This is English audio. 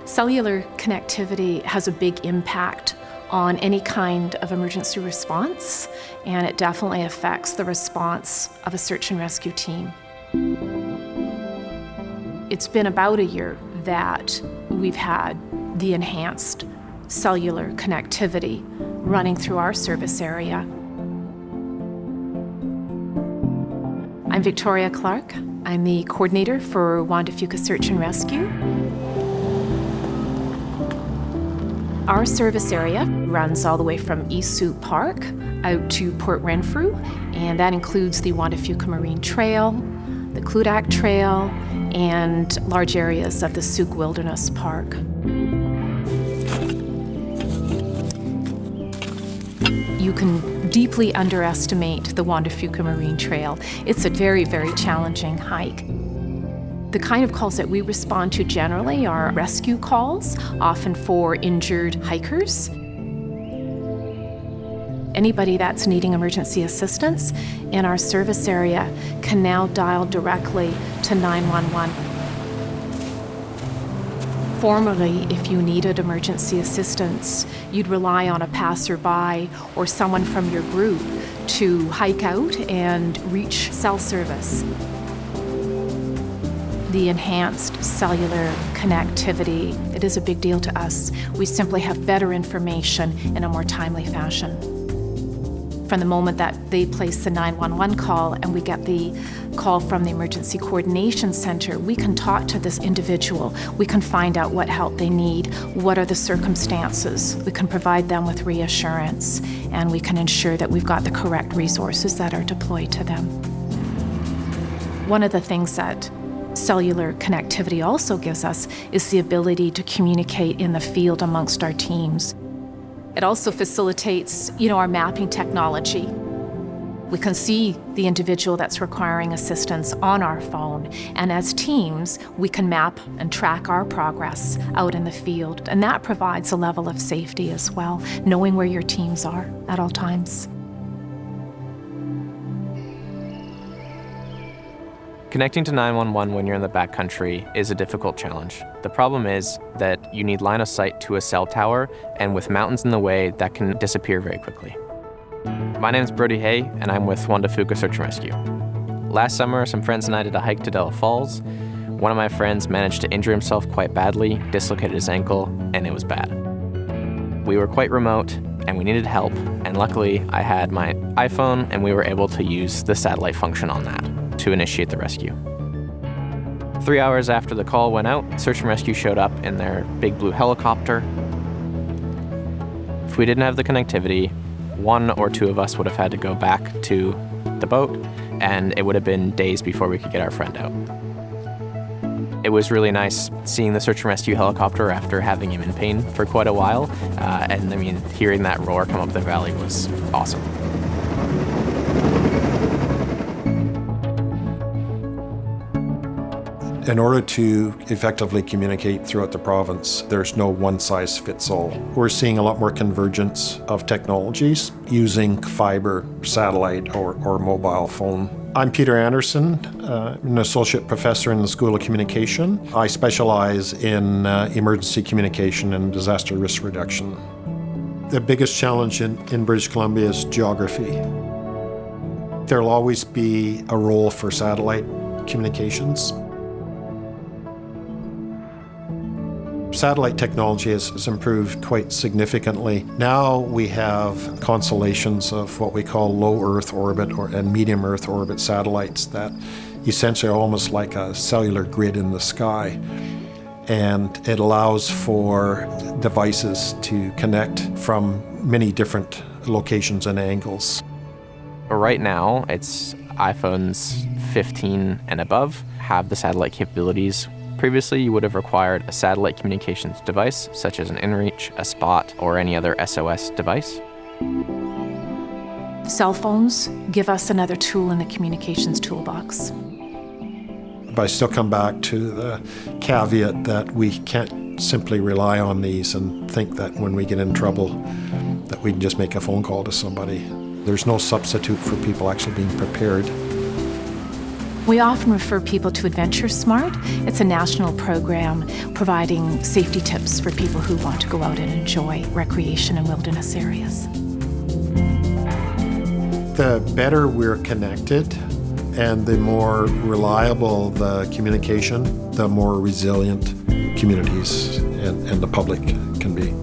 Cellular connectivity has a big impact on any kind of emergency response, and it definitely affects the response of a search and rescue team. It's been about a year that we've had the enhanced cellular connectivity running through our service area. I'm Victoria Clark. I'm the coordinator for Juan de Fuca Search and Rescue. Our service area runs all the way from East Sioux Park out to Port Renfrew, and that includes the Juan de Fuca Marine Trail, the Kludak Trail, and large areas of the Sioux Wilderness Park. You can deeply underestimate the Juan de Fuca Marine Trail. It's a very, very challenging hike. The kind of calls that we respond to generally are rescue calls, often for injured hikers. Anybody that's needing emergency assistance in our service area can now dial directly to 911. Formerly, if you needed emergency assistance, you'd rely on a passerby or someone from your group to hike out and reach cell service. The enhanced cellular connectivity, it is a big deal to us. We simply have better information in a more timely fashion. From the moment that they place the 911 call and we get the call from the Emergency Coordination Center, we can talk to this individual. We can find out what help they need, what are the circumstances. We can provide them with reassurance, and we can ensure that we've got the correct resources that are deployed to them. One of the things that cellular connectivity also gives us is the ability to communicate in the field amongst our teams. It also facilitates, our mapping technology. We can see the individual that's requiring assistance on our phone, and as teams, we can map and track our progress out in the field, and that provides a level of safety as well, knowing where your teams are at all times. Connecting to 911 when you're in the backcountry is a difficult challenge. The problem is that you need line of sight to a cell tower, and with mountains in the way, that can disappear very quickly. My name is Brody Hay, and I'm with Juan de Fuca Search and Rescue. Last summer, some friends and I did a hike to Della Falls. One of my friends managed to injure himself quite badly, dislocated his ankle, and it was bad. We were quite remote, and we needed help, and luckily I had my iPhone, and we were able to use the satellite function on that to initiate the rescue. 3 hours after the call went out, Search and Rescue showed up in their big blue helicopter. If we didn't have the connectivity, one or two of us would have had to go back to the boat, and it would have been days before we could get our friend out. It was really nice seeing the Search and Rescue helicopter after having him in pain for quite a while, and hearing that roar come up the valley was awesome. In order to effectively communicate throughout the province, there's no one-size-fits-all. We're seeing a lot more convergence of technologies using fiber, satellite, or mobile phone. I'm Peter Anderson, an associate professor in the School of Communication. I specialize in emergency communication and disaster risk reduction. The biggest challenge in British Columbia is geography. There'll always be a role for satellite communications. Satellite technology has improved quite significantly. Now we have constellations of what we call low Earth orbit and medium Earth orbit satellites that essentially are almost like a cellular grid in the sky. And it allows for devices to connect from many different locations and angles. Right now, it's iPhones 15 and above have the satellite capabilities. Previously, you would have required a satellite communications device, such as an inReach, a Spot, or any other SOS device. Cell phones give us another tool in the communications toolbox. But I still come back to the caveat that we can't simply rely on these and think that when we get in trouble that we can just make a phone call to somebody. There's no substitute for people actually being prepared. We often refer people to Adventure Smart. It's a national program providing safety tips for people who want to go out and enjoy recreation in wilderness areas. The better we're connected and the more reliable the communication, the more resilient communities and the public can be.